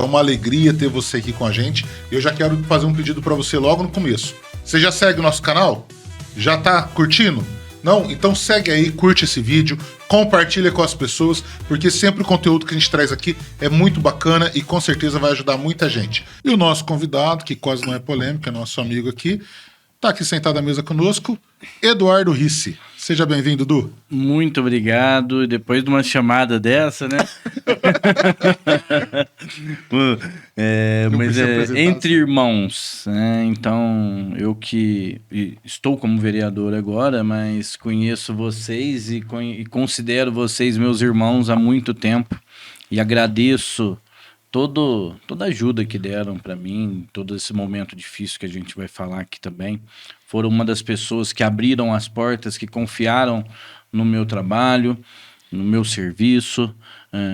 É uma alegria ter você aqui com a gente. Eu já quero fazer um pedido para você logo no começo. Você já segue o nosso canal? Já tá curtindo? Não? Então segue aí, curte esse vídeo, compartilha com as pessoas, porque sempre o conteúdo que a gente traz aqui é muito bacana e com certeza vai ajudar muita gente. E o nosso convidado, que quase não é polêmico, é nosso amigo aqui, tá aqui sentado à mesa conosco, Eduardo Risse. Seja bem-vindo, Du. Muito obrigado. Depois de uma chamada dessa, né? Mas entre irmãos, né? Então, eu que estou como vereador agora, mas conheço vocês e considero vocês meus irmãos há muito tempo. E agradeço toda a ajuda que deram para mim, todo esse momento difícil que a gente vai falar aqui também. Foram uma das pessoas que abriram as portas, que confiaram no meu trabalho, no meu serviço,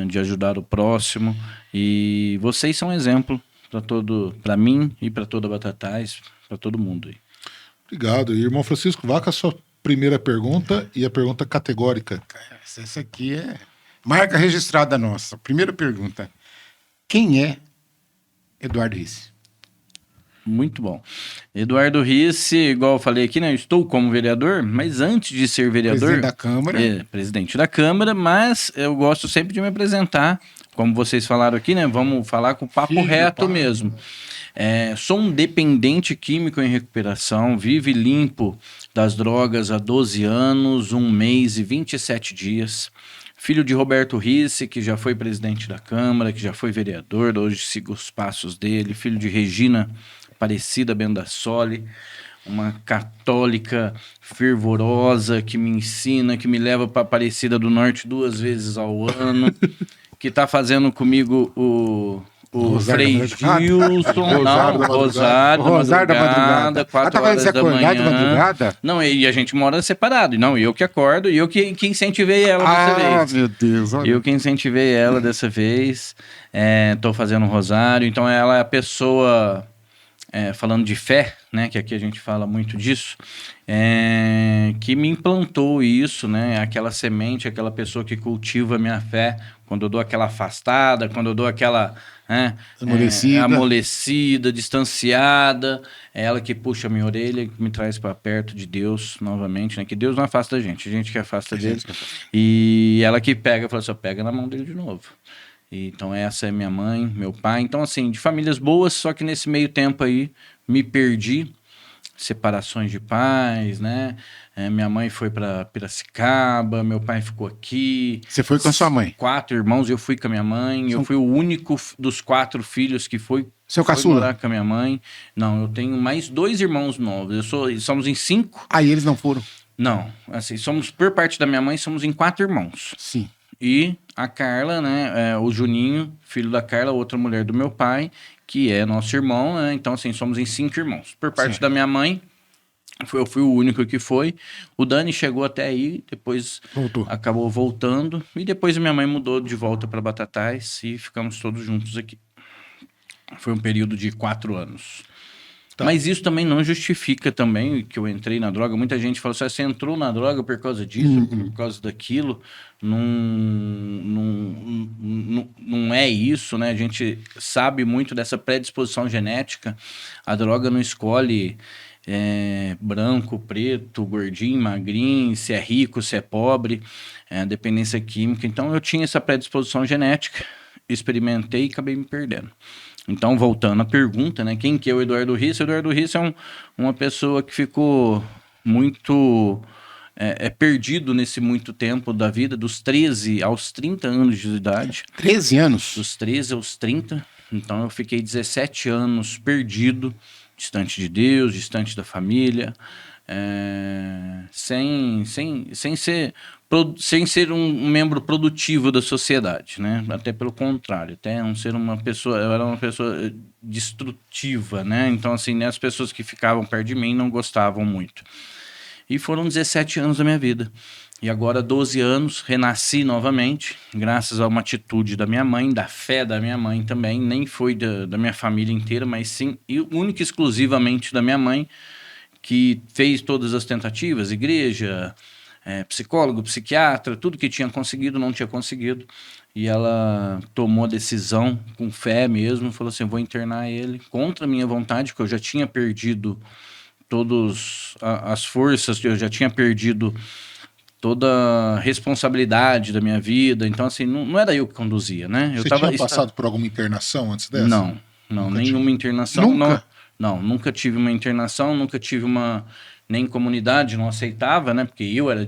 de ajudar o próximo. E vocês são um exemplo para mim e para toda a Batatais, para todo mundo aí. Obrigado. E, irmão Francisco, vá com a sua primeira pergunta e a pergunta categórica. Essa aqui é marca registrada nossa. Primeira pergunta. Quem é Eduardo Risse? Muito bom. Eduardo Risse, igual eu falei aqui, né? Eu estou como vereador, mas antes de ser vereador... Presidente da Câmara. Presidente da Câmara, mas eu gosto sempre de me apresentar, como vocês falaram aqui, né? Vamos falar com o papo reto mesmo. Sou um dependente químico em recuperação, vive limpo das drogas há 12 anos, 1 mês e 27 dias. Filho de Roberto Risse, que já foi presidente da Câmara, que já foi vereador, hoje sigo os passos dele. Filho de Regina Aparecida Bendassoli, uma católica fervorosa que me ensina, que me leva para Aparecida do Norte 2 vezes ao ano, que está fazendo comigo o Frei Gilson, Rosário da Madrugada, 4 horas da manhã. De madrugada? Não, e a gente mora separado. Não, eu que acordo e eu que incentivei ela dessa vez. Meu Deus. Olha. Eu que incentivei ela dessa vez. Tô fazendo um rosário. Então ela é a pessoa, falando de fé, né? Que aqui a gente fala muito disso. Que me implantou isso, né? Aquela semente, aquela pessoa que cultiva a minha fé. Quando eu dou aquela afastada, quando eu dou aquela... amolecida, distanciada, é ela que puxa a minha orelha, que me traz para perto de Deus novamente, né? Que Deus não afasta a gente que afasta dele. E ela que pega, fala assim, pega na mão dele de novo. Então essa é minha mãe, meu pai. Então assim, de famílias boas, só que nesse meio tempo aí me perdi, separações de pais, né? Minha mãe foi para Piracicaba, meu pai ficou aqui. Você foi com a sua mãe? 4 irmãos, eu fui com a minha mãe. Eu fui o único dos 4 filhos que foi caçula? Morar com a minha mãe. Não, eu tenho mais 2 irmãos novos. Somos em 5. Aí eles não foram? Não, assim, somos, por parte da minha mãe, somos em 4 irmãos. Sim. E a Carla, né, o Juninho, filho da Carla, outra mulher do meu pai, que é nosso irmão, né? Então, assim, somos em 5 irmãos. Por parte da minha mãe, eu fui o único que foi. O Dani chegou até aí, depois acabou voltando. E depois a minha mãe mudou de volta para Batatais e ficamos todos juntos aqui. Foi um período de 4 anos. Tá. Mas isso também não justifica também que eu entrei na droga. Muita gente fala assim, você entrou na droga por causa disso, por causa daquilo. Não é isso, né? A gente sabe muito dessa predisposição genética. A droga não escolhe branco, preto, gordinho, magrinho, se é rico, se é pobre, dependência química. Então eu tinha essa predisposição genética, experimentei e acabei me perdendo. Então, voltando à pergunta, né? Quem que é o Eduardo Risse? O Eduardo Risse é uma pessoa que ficou muito perdido nesse muito tempo da vida, dos 13 aos 30 anos de idade. 13 anos? Dos 13 aos 30. Então, eu fiquei 17 anos perdido, distante de Deus, distante da família, sem ser um membro produtivo da sociedade, né? Até pelo contrário, até não ser eu era uma pessoa destrutiva, né? Então, assim, as pessoas que ficavam perto de mim não gostavam muito. E foram 17 anos da minha vida. E agora, 12 anos, renasci novamente, graças a uma atitude da minha mãe, da fé da minha mãe também, nem foi da minha família inteira, mas sim, única e exclusivamente da minha mãe, que fez todas as tentativas, igreja, psicólogo, psiquiatra, tudo que tinha conseguido, não tinha conseguido. E ela tomou a decisão com fé mesmo, falou assim, vou internar ele contra a minha vontade, porque eu já tinha perdido todas as forças, eu já tinha perdido toda a responsabilidade da minha vida. Então, assim, não era eu que conduzia, né? Você tinha passado por alguma internação antes dessa? Não, Nunca nenhuma tive. internação. Nunca? Não, nunca tive uma internação, nunca tive uma... Nem comunidade não aceitava, né? Porque eu era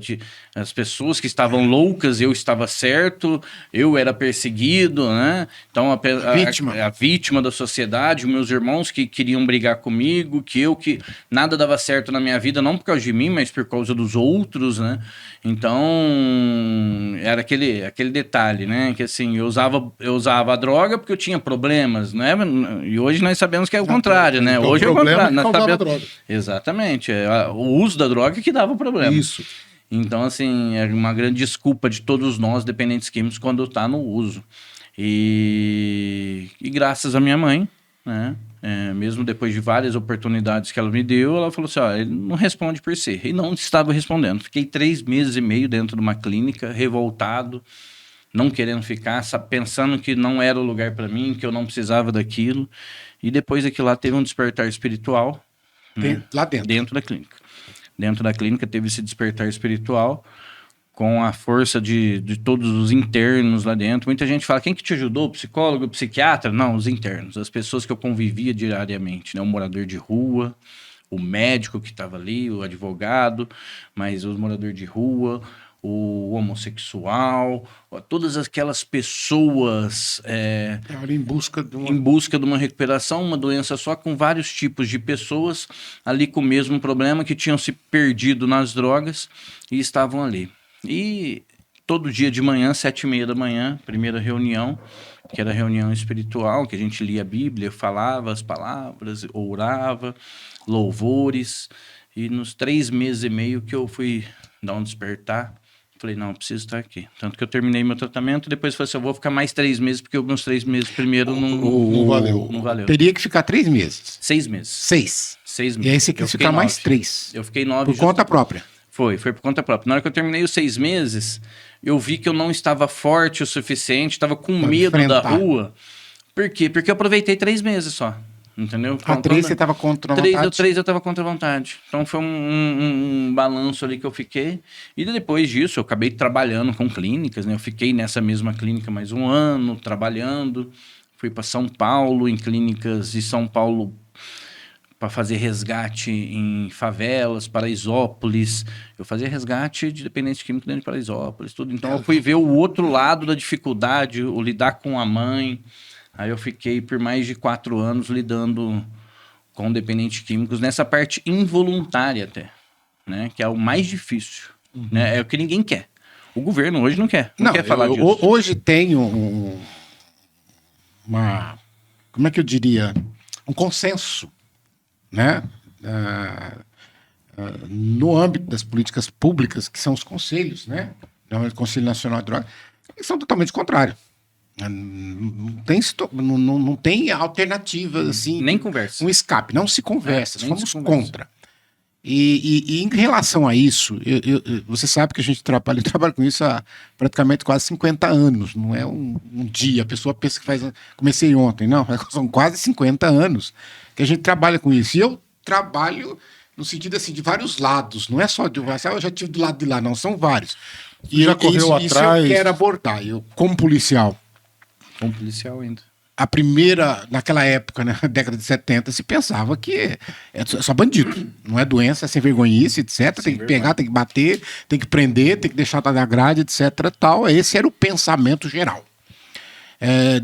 as pessoas que estavam loucas, eu estava certo, eu era perseguido, né? Então, a vítima da sociedade, meus irmãos que queriam brigar comigo, que nada dava certo na minha vida, não por causa de mim, mas por causa dos outros, né? Então, era aquele detalhe, né? Que assim, eu usava a droga porque eu tinha problemas, né? E hoje nós sabemos que é o contrário, né? Então, Hoje é o contrário. Nós causava sabemos... droga. Exatamente. O uso da droga que dava problema. Isso. Então, assim, é uma grande desculpa de todos nós, dependentes químicos, quando está no uso. E graças à minha mãe, né? Mesmo depois de várias oportunidades que ela me deu, ela falou assim, ó, ele não responde por si. E não estava respondendo. Fiquei 3 meses e meio dentro de uma clínica, revoltado, não querendo ficar, pensando que não era o lugar para mim, que eu não precisava daquilo. E depois daquilo lá teve um despertar espiritual. Lá dentro. Dentro da clínica. Dentro da clínica teve esse despertar espiritual com a força de todos os internos lá dentro. Muita gente fala, quem que te ajudou? O psicólogo, o psiquiatra? Não, os internos. As pessoas que eu convivia diariamente, né? O morador de rua, o médico que estava ali, o advogado, mas os moradores de rua, o homossexual, todas aquelas pessoas Em busca de uma recuperação, uma doença só, com vários tipos de pessoas ali com o mesmo problema, que tinham se perdido nas drogas e estavam ali. E todo dia de manhã, 7h30 da manhã, primeira reunião, que era a reunião espiritual, que a gente lia a Bíblia, falava as palavras, orava, louvores, e nos 3 meses e meio que eu fui dar um despertar, falei, não, preciso estar aqui. Tanto que eu terminei meu tratamento, depois falei assim, eu vou ficar mais 3 meses, porque os meus 3 meses primeiro não valeu. Teria que ficar 3 meses. 6 meses. 6. 6 meses. E aí você quis ficar mais 3. Eu fiquei 9. Por conta própria. Foi por conta própria. Na hora que eu terminei os 6 meses, eu vi que eu não estava forte o suficiente, estava com medo da rua. Por quê? Porque eu aproveitei 3 meses só. Entendeu? A 3 você estava contra a vontade? 3 eu estava contra a vontade. Então foi um balanço ali que eu fiquei. E depois disso, eu acabei trabalhando com clínicas, né? Eu fiquei nessa mesma clínica mais 1 ano, trabalhando. Fui para São Paulo, em clínicas de São Paulo, para fazer resgate em favelas, Paraisópolis. Eu fazia resgate de dependente químico dentro de Paraisópolis, tudo. Então eu fui ver o outro lado da dificuldade, o lidar com a mãe. Aí eu fiquei por mais de 4 anos lidando com dependentes químicos nessa parte involuntária até, né? Que é o mais difícil, né? É o que ninguém quer. O governo hoje não quer quer falar disso. Hoje tem como é que eu diria? Um consenso, né? No âmbito das políticas públicas, que são os conselhos, né? O Conselho Nacional de Drogas, eles são totalmente contrários. Não tem alternativa, assim. Nem conversa. Um escape. Não se conversa. Somos contra. E em relação a isso, você sabe que a gente trabalha com isso há praticamente quase 50 anos. Não é um dia. A pessoa pensa que comecei ontem. Não, são quase 50 anos que a gente trabalha com isso. E eu trabalho no sentido assim, de vários lados. Não é só de eu já tive do lado de lá, não. São vários. E já correu atrás. Isso eu quero abordar. Eu, como policial. Como policial ainda. Naquela época, né, década de 70, se pensava que é só bandido. Não é doença, é sem vergonhice, etc. Tem que pegar, tem que bater, tem que prender, tem que deixar na grade, etc. Tal. Esse era o pensamento geral.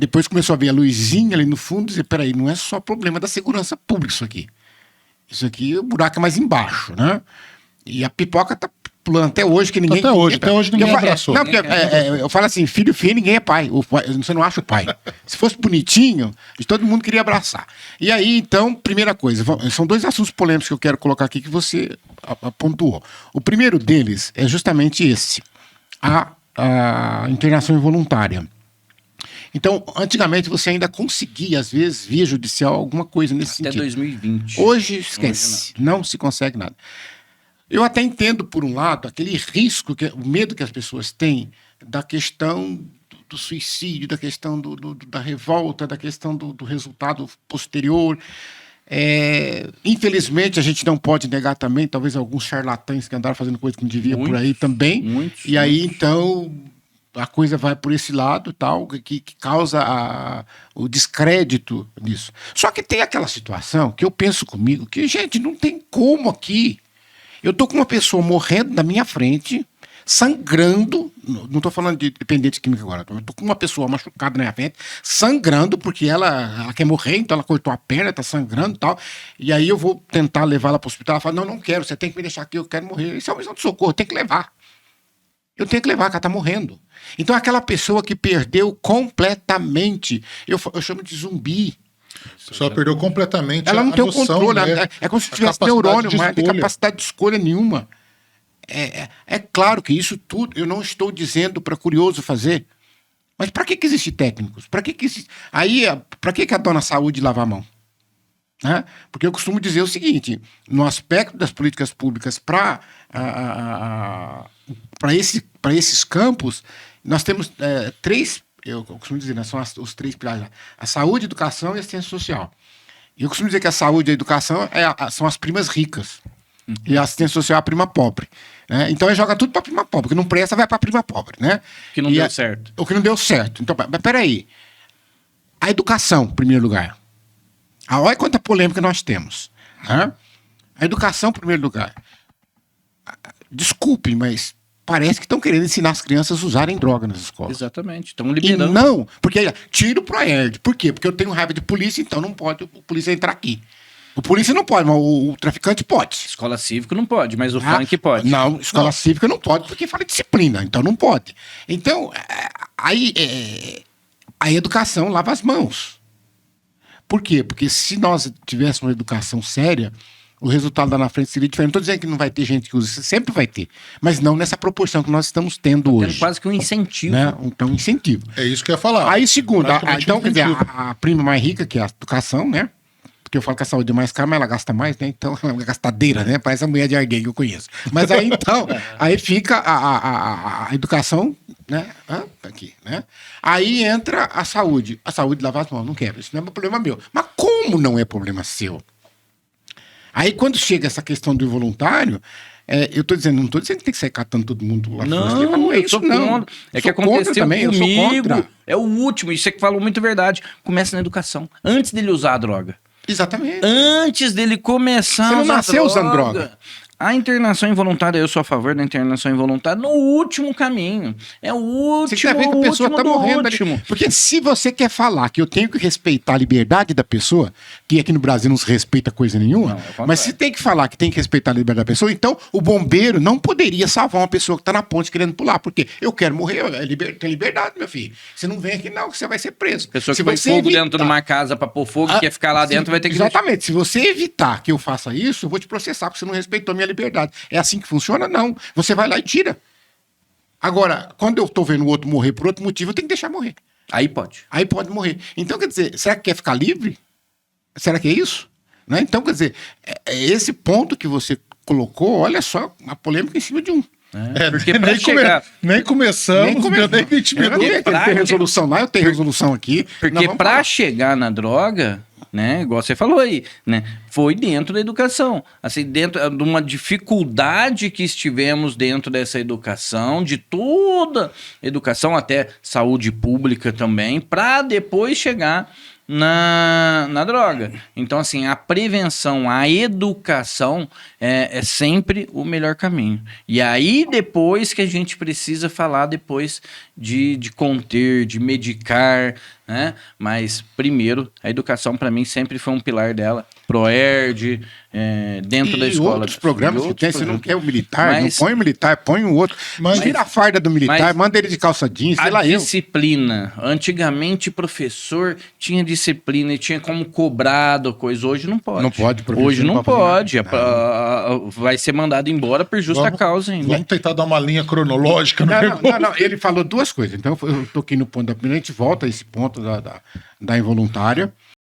Depois começou a ver a luzinha ali no fundo e dizer, peraí, não é só problema da segurança pública isso aqui. Isso aqui, o buraco é mais embaixo, né? E a pipoca tá pulando até hoje, que ninguém... Até hoje ninguém abraçou. Não, porque eu falo assim, filho, ninguém é pai. Você não acha o pai. Se fosse bonitinho, todo mundo queria abraçar. E aí, então, primeira coisa, são 2 assuntos polêmicos que eu quero colocar aqui que você pontuou. O primeiro deles é justamente esse, a internação involuntária. Então, antigamente você ainda conseguia, às vezes, via judicial, alguma coisa nesse sentido. Até 2020. Hoje, esquece. Não se consegue nada. Eu até entendo, por um lado, aquele risco, o medo que as pessoas têm da questão do suicídio, da questão da revolta, da questão do resultado posterior. Infelizmente, a gente não pode negar também, talvez alguns charlatães que andaram fazendo coisa que não devia por aí também. E aí, então, a coisa vai por esse lado, tal, que causa o descrédito nisso. Só que tem aquela situação que eu penso comigo que, gente, não tem como aqui. Eu tô com uma pessoa morrendo na minha frente, sangrando, não estou falando de dependente química agora, eu tô com uma pessoa machucada na minha frente, sangrando, porque ela quer morrer, então ela cortou a perna, tá sangrando e tal, e aí eu vou tentar levá-la para o hospital, ela fala, não quero, você tem que me deixar aqui, eu quero morrer. Isso é uma missão de socorro, eu tenho que levar. Eu tenho que levar, que ela tá morrendo. Então aquela pessoa que perdeu completamente, eu chamo de zumbi. A pessoa perdeu completamente ela não tem o noção, controle, né? é como se tivesse neurônio, mas não tem capacidade de escolha nenhuma. É claro que isso tudo eu não estou dizendo para curioso fazer. Mas para que existem técnicos? Para que existe... Aí, para que a dona Saúde lava a mão? Né? Porque eu costumo dizer o seguinte: no aspecto das políticas públicas para esses campos, nós temos três, eu costumo dizer, né, são os três pilares: a saúde, a educação e a assistência social. E eu costumo dizer que a saúde e a educação são as primas ricas. E a assistência social é a prima pobre. Né? Então joga tudo para a prima pobre. O que não presta vai para a prima pobre. Né? Que não deu certo. O que não deu certo. Então, mas peraí. A educação, em primeiro lugar. Olha quanta polêmica nós temos. Né? A educação, em primeiro lugar. Desculpe, mas parece que estão querendo ensinar as crianças a usarem droga nas escolas. Exatamente. Estão liberando. E não, porque tira o Proerd. Por quê? Porque eu tenho raiva de polícia, então não pode o polícia entrar aqui. O polícia não pode, mas o traficante pode. Escola cívica não pode, mas o funk pode. Não, escola cívica não pode, porque fala disciplina, então não pode. Então, aí a educação lava as mãos. Por quê? Porque se nós tivéssemos uma educação séria, o resultado lá na frente seria diferente. Não estou dizendo que não vai ter gente que usa, sempre vai ter, mas não nessa proporção que nós estamos tendo hoje. Quase que um incentivo. Né? Então, um incentivo. É isso que eu ia falar. Aí, segundo, então, quer dizer, a prima mais rica, que é a educação, né? Porque eu falo que a saúde é mais cara, mas ela gasta mais, né? Então, ela é uma gastadeira, né? Parece a mulher de Arguém que eu conheço. Mas aí, então, aí fica a educação, né? Aqui, né? Aí entra a saúde. A saúde lava as mãos, não quebra. Isso não é problema meu. Mas como não é problema seu? Aí, quando chega essa questão do involuntário, eu tô dizendo, não estou dizendo que tem que sair catando todo mundo lá fora. Não é isso, não. É que aconteceu também, comigo. É o último, isso é que falou muito verdade. Começa na educação, antes dele usar a droga. Exatamente. Antes dele começar Você não nasceu usando droga. A internação involuntária, eu sou a favor da internação involuntária no último caminho. É o último, você quer ver que a pessoa está morrendo ali. Porque se você quer falar que eu tenho que respeitar a liberdade da pessoa, que aqui no Brasil não se respeita coisa nenhuma, mas se tem que falar que tem que respeitar a liberdade da pessoa, então o bombeiro não poderia salvar uma pessoa que está na ponte querendo pular, porque eu quero morrer, tem liberdade, meu filho. Você não vem aqui não, que você vai ser preso. Pessoa que põe fogo dentro de uma casa para pôr fogo e quer ficar lá dentro, vai ter que... Exatamente. Se você evitar que eu faça isso, eu vou te processar, porque você não respeitou a minha liberdade. É assim que funciona? Não. Você vai lá e tira. Agora, quando eu tô vendo o outro morrer por outro motivo, eu tenho que deixar morrer. Aí pode. Aí pode morrer. Então, quer dizer, será que quer ficar livre? Será que é isso? Né? Então, quer dizer, esse ponto que você colocou, olha só, uma polêmica em cima de um. Porque nem começamos, nem 20 minutos. Tem resolução lá, eu tenho resolução aqui. Porque para chegar na droga, né, igual você falou aí, né, foi dentro da educação. Assim, dentro de uma dificuldade que estivemos dentro dessa educação, de toda educação, até saúde pública também, para depois chegar na droga. Então, assim, a prevenção, a educação é sempre o melhor caminho. E aí, depois que a gente precisa falar depois de conter, de medicar, né? Mas, primeiro, a educação, para mim, sempre foi um pilar dela. Proerd, dentro da escola. Outros programas que tem, você não quer o militar, não põe o militar, põe o outro. Tira a farda do militar, manda ele de calça jeans, sei lá eu. A disciplina. Antigamente, professor tinha disciplina e tinha como cobrado coisa. Hoje não pode. Não pode, professor. Hoje não pode. Vai ser mandado embora por justa causa ainda. Vamos tentar dar uma linha cronológica. Não. Ele falou duas coisas. Então, eu toquei no ponto da primeira, a gente volta a esse ponto da involuntária.